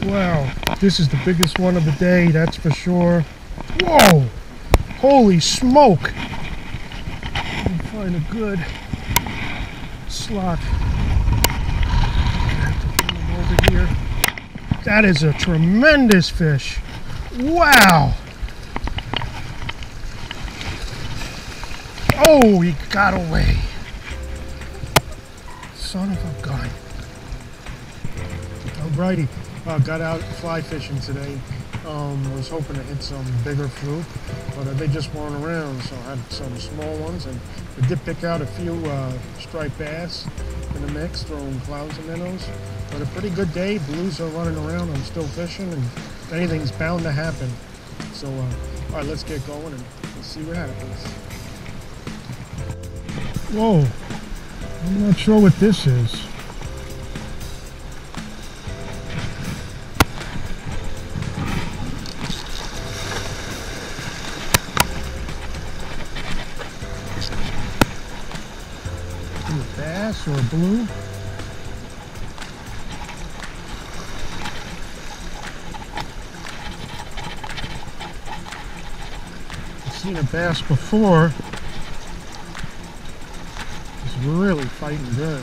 Wow, this is the biggest one of the day, that's for sure. Whoa! Holy smoke! Let me find a good slot. Over here. That is a tremendous fish. Wow! Oh, he got away. Son of a gun. Alrighty, got out fly fishing today. Was hoping to hit some bigger fluke, but they just weren't around, so I had some small ones, and I did pick out a few striped bass in the mix, throwing clouds and minnows. But a pretty good day. Blues are running around. I'm still fishing, and anything's bound to happen. So, all right, let's get going and let's see what happens. Whoa, I'm not sure what this is. A bass or a blue? I've seen a bass before. It's really fighting good.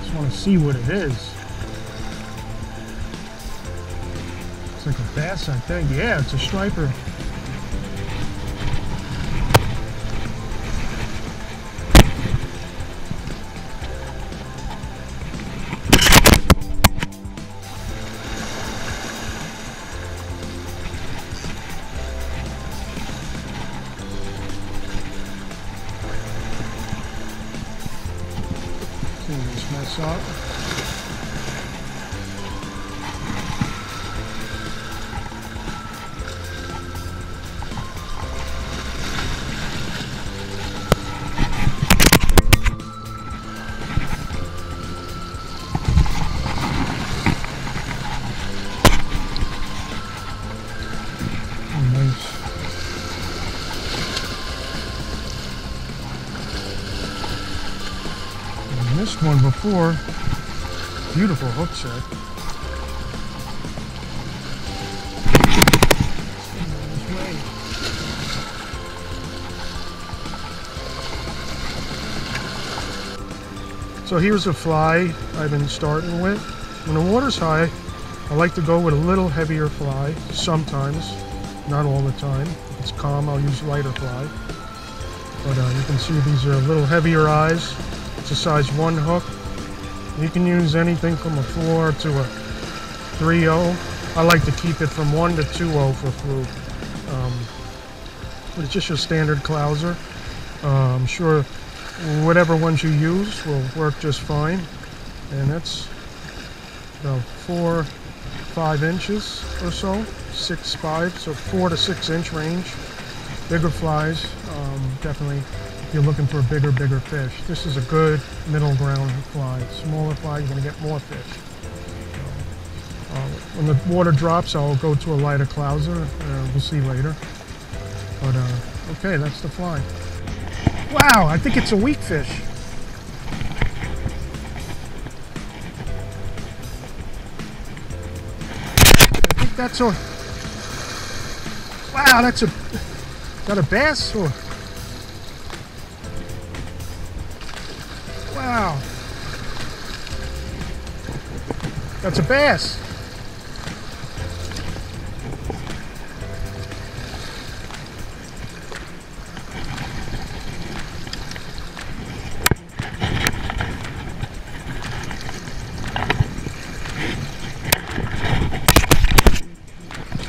Just want to see what it is. It's like a bass, I think. Yeah, it's a striper. Just mess up. Oh, nice. Missed one before. Beautiful hook set. So here's a fly I've been starting with. When the water's high, I like to go with a little heavier fly sometimes, not all the time. If it's calm, I'll use lighter fly. But you can see these are a little heavier eyes. It's a size 1 hook. You can use anything from a 4 to a 3.0. I like to keep it from 1 to 2.0 for fluke. But it's just your standard clouser. I'm sure whatever ones you use will work just fine. And that's about 4-5 inches or so, 6-5, so 4 to 6 inch range. Bigger flies, definitely. If you're looking for a bigger fish, this is a good middle ground fly. Smaller fly, you're going to get more fish. When the water drops, I'll go to a lighter clouser. We'll see later. But okay, that's the fly. Wow, I think it's a weakfish. I think that's a. Wow, that's a. Is that a bass or? Wow, that's a bass.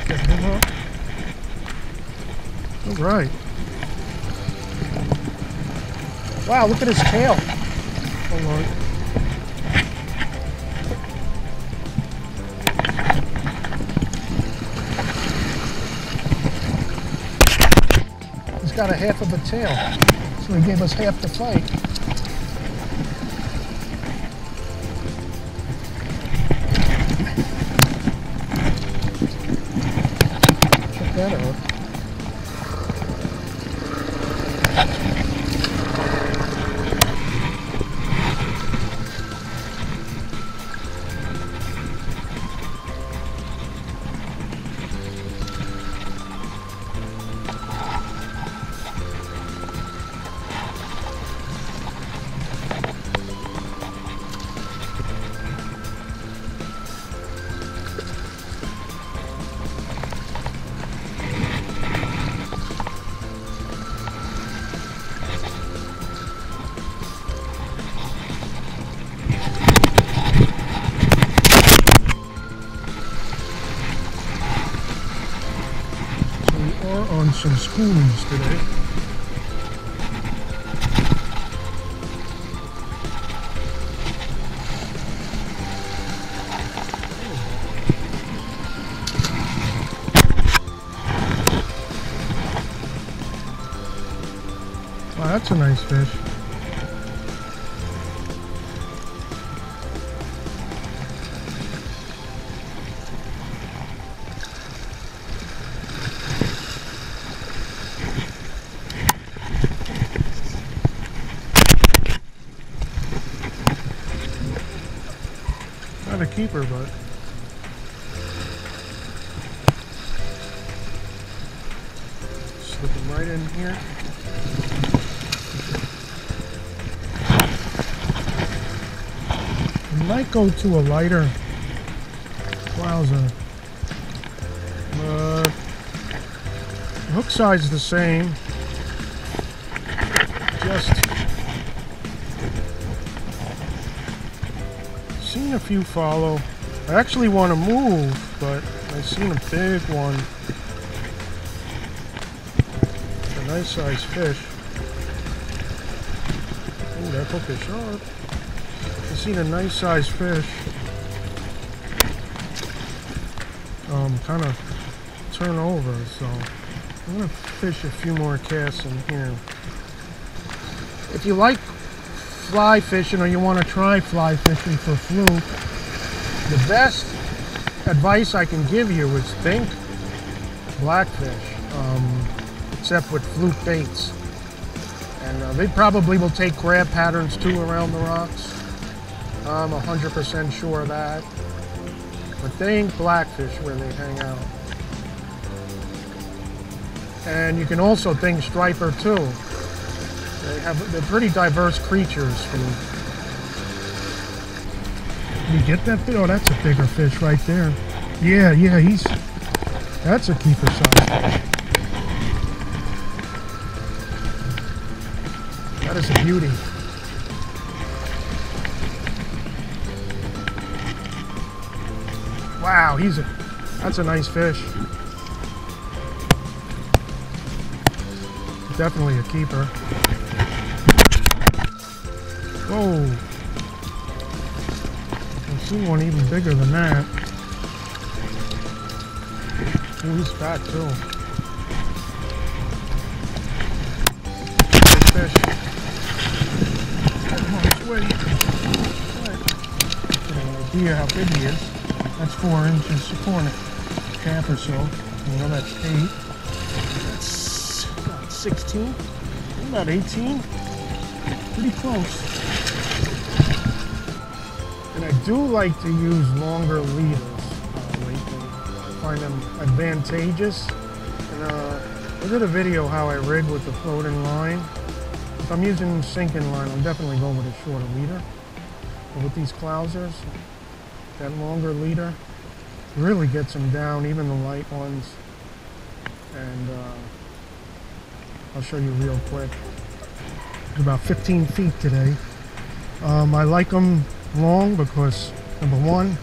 Get him up. All right. Wow, look at his tail. Hold on. He's got a half of a tail, so he gave us half the fight. Check that out. some schoolies today. Wow, that's a nice fish. Not a keeper, but slip him right in here. I might go to a lighter clouser. The hook size is the same. Just seen a few follow. I actually want to move, but I've seen a big one. It's a nice sized fish. Ooh, that hook is sharp. I've seen a nice sized fish. Kind of turn over, so I'm gonna fish a few more casts in here. If you like fly fishing or you want to try fly fishing for fluke, the best advice I can give you is think blackfish, except with fluke baits. And they probably will take crab patterns too around the rocks. I'm 100% sure of that. But think blackfish where they hang out. And you can also think striper too. They're pretty diverse creatures. You get that fish? Oh, that's a bigger fish right there. Yeah, that's a keeper size. That is a beauty. Wow, that's a nice fish. Definitely a keeper. Whoa. I've seen one even bigger than that. Ooh, he's fat too. Big fish. Come on, this way. Get an idea how big he is. That's 4 inches, 4.5 or so. You know, that's 8. That's about 16. About 18. Pretty close. And I do like to use longer leaders lately. I find them advantageous. And I did a video how I rig with the floating line. If I'm using sinking line, I'm definitely going with a shorter leader. But with these clousers, that longer leader really gets them down, even the light ones. And I'll show you real quick. It's about 15 feet today. I like them long because, number one,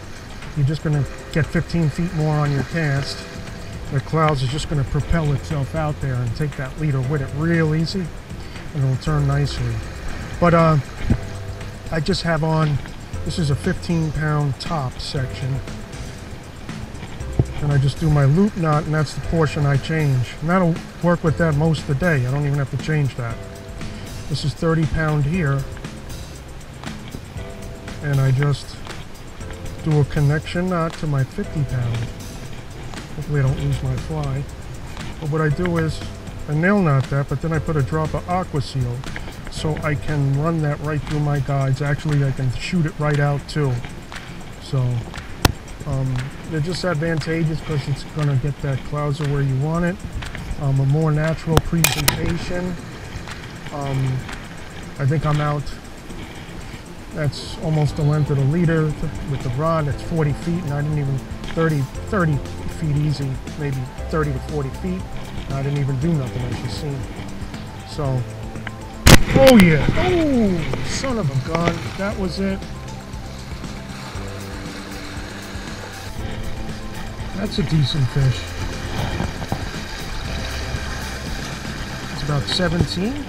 you're just going to get 15 feet more on your cast. The clouds is just going to propel itself out there and take that leader with it real easy, and it'll turn nicely. But I just have on, this is a 15-pound top section, and I just do my loop knot, and that's the portion I change. And that'll work with that most of the day. I don't even have to change that. This is 30-pound here, and I just do a connection knot to my 50-pound. Hopefully I don't lose my fly. But what I do is I nail knot that, but then I put a drop of aqua seal so I can run that right through my guides. Actually, I can shoot it right out too. So they're just advantageous because it's going to get that clouser where you want it. A more natural presentation. I think I'm out. That's almost the length of the leader with the rod. It's 40 feet, and I didn't even 30 feet easy, maybe 30 to 40 feet. I didn't even do nothing, as you've seen. So, oh yeah, oh, son of a gun, that was it. That's a decent fish. about 17.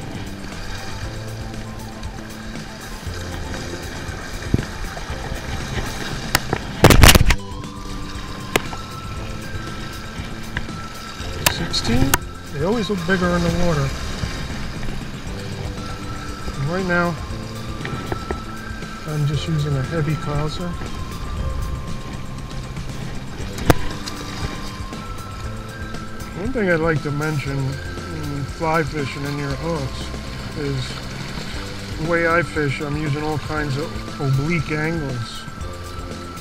They always look bigger in the water. And right now, I'm just using a heavy clouser. One thing I'd like to mention in fly fishing and your hooks is the way I fish, I'm using all kinds of oblique angles,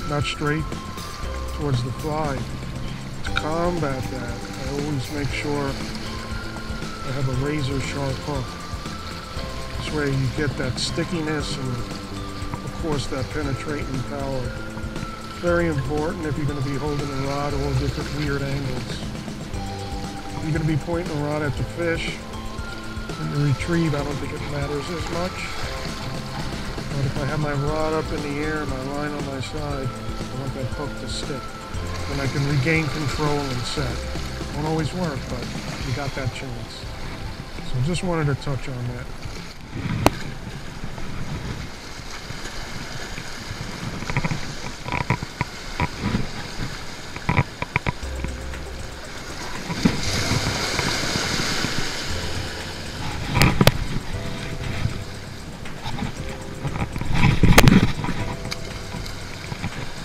not straight towards the fly. To combat that, I always make sure I have a razor sharp hook. This way you get that stickiness and of course that penetrating power. Very important if you're going to be holding a rod all different weird angles. If you're going to be pointing a rod at the fish, when you retrieve, I don't think it matters as much. But if I have my rod up in the air, my line on my side, I want that hook to stick. Then I can regain control and set. Won't always work, but you got that chance. So just wanted to touch on that.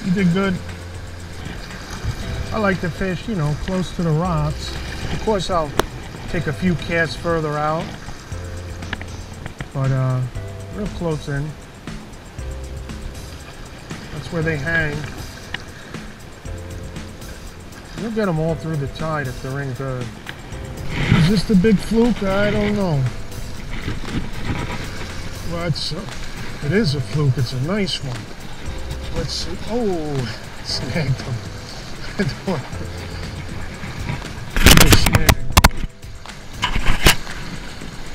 You did good. I like to fish, you know, close to the rocks. Of course, I'll take a few casts further out, but real close in. That's where they hang. You'll get them all through the tide if they're in good. Is this the big fluke? I don't know. Well, it is a fluke. It's a nice one. Let's see. Oh, snagged him.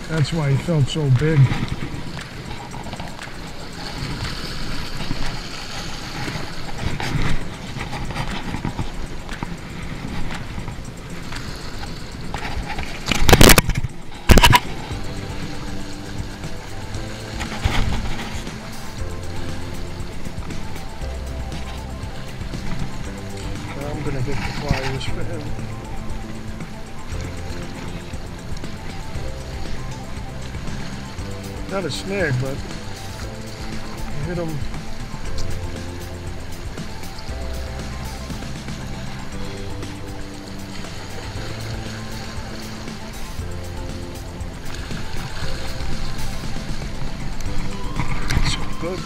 That's why he felt so big. I'm gonna get the pliers for him. Not a snag, but I hit him. So good.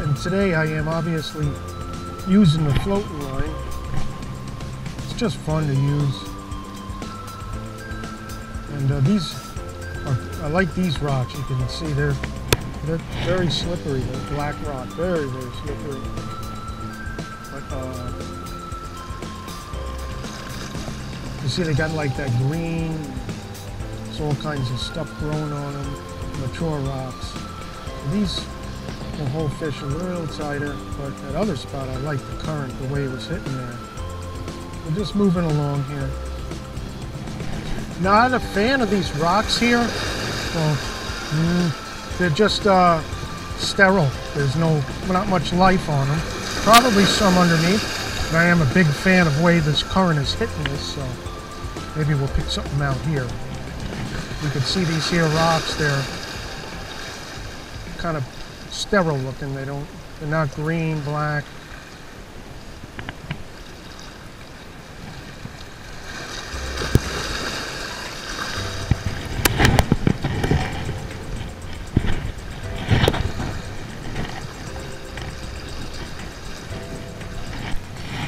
And today I am obviously using the floating line. It's just fun to use. And I like these rocks. You can see they're very slippery. They're black rock, very, very slippery. But you see they got like that green. There's all kinds of stuff growing on them. Mature rocks. These will hold fish a little tighter, but that other spot I like the current, the way it was hitting there. We're just moving along here. Not a fan of these rocks here. Well, they're just sterile. There's not much life on them. Probably some underneath, but I am a big fan of the way this current is hitting this, so maybe we'll pick something out here. You can see these here rocks, they're kind of sterile looking. They're not green, black.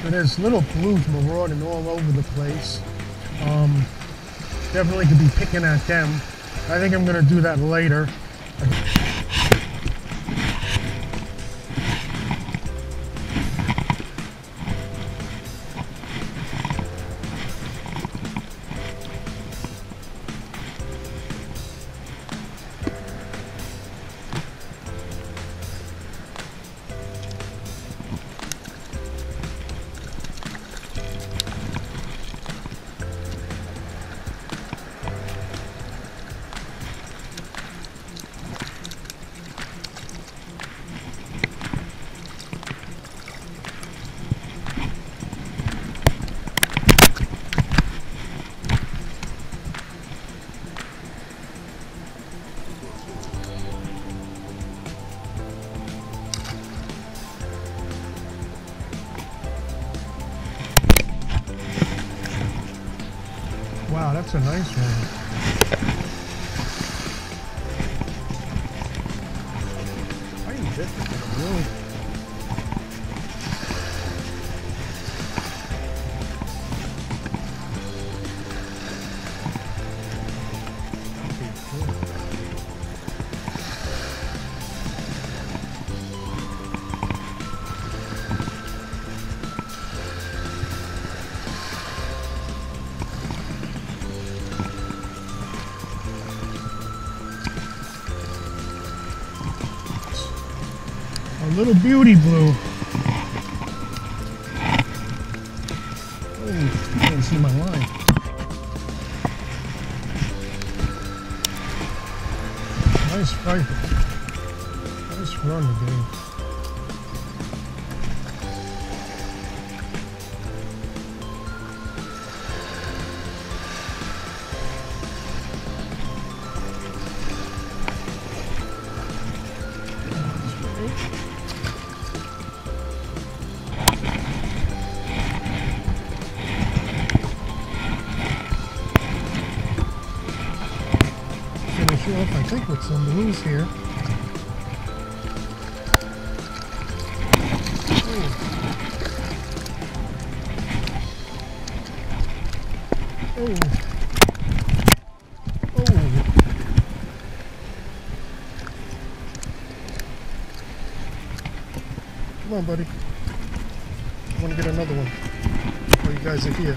And there's little blues marauding all over the place. Definitely could be picking at them. I think I'm going to do that later. wow, that's a nice one. I ain't bit it, really. A little beauty blue. Oh, you can't see my line. Nice fight. Nice run, dude. Finish off, I think, with some blues here. Oh. Oh. Come on, buddy. I want to get another one. Oh, you guys are here.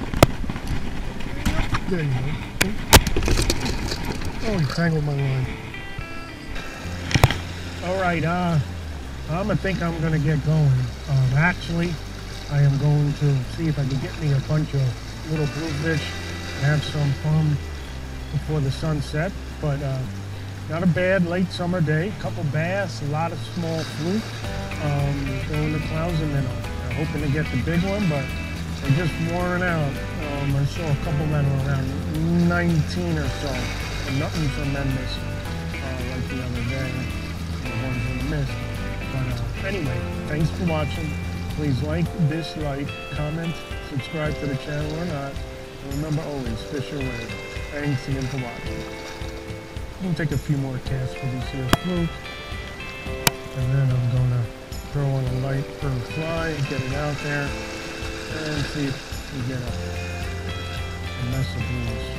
There you go. Oh, you tangled my line. Alright, I think I'm going to get going. Actually, I am going to see if I can get me a bunch of little bluefish and have some fun before the sun set. But not a bad late summer day. A couple bass, a lot of small fluke going to clouds, and then I'm hoping to get the big one, but they're just worn out. I saw a couple that are around 19 or so. Nothing tremendous like the other day, the ones in the mist. But anyway, thanks for watching. Please like, dislike, comment, subscribe to the channel or not. And remember always, fish your way. Thanks again for watching. I'm going to take a few more casts for this here fluke. And then I'm going to throw on a light for a fly, get it out there, and see if we get a mess of blues.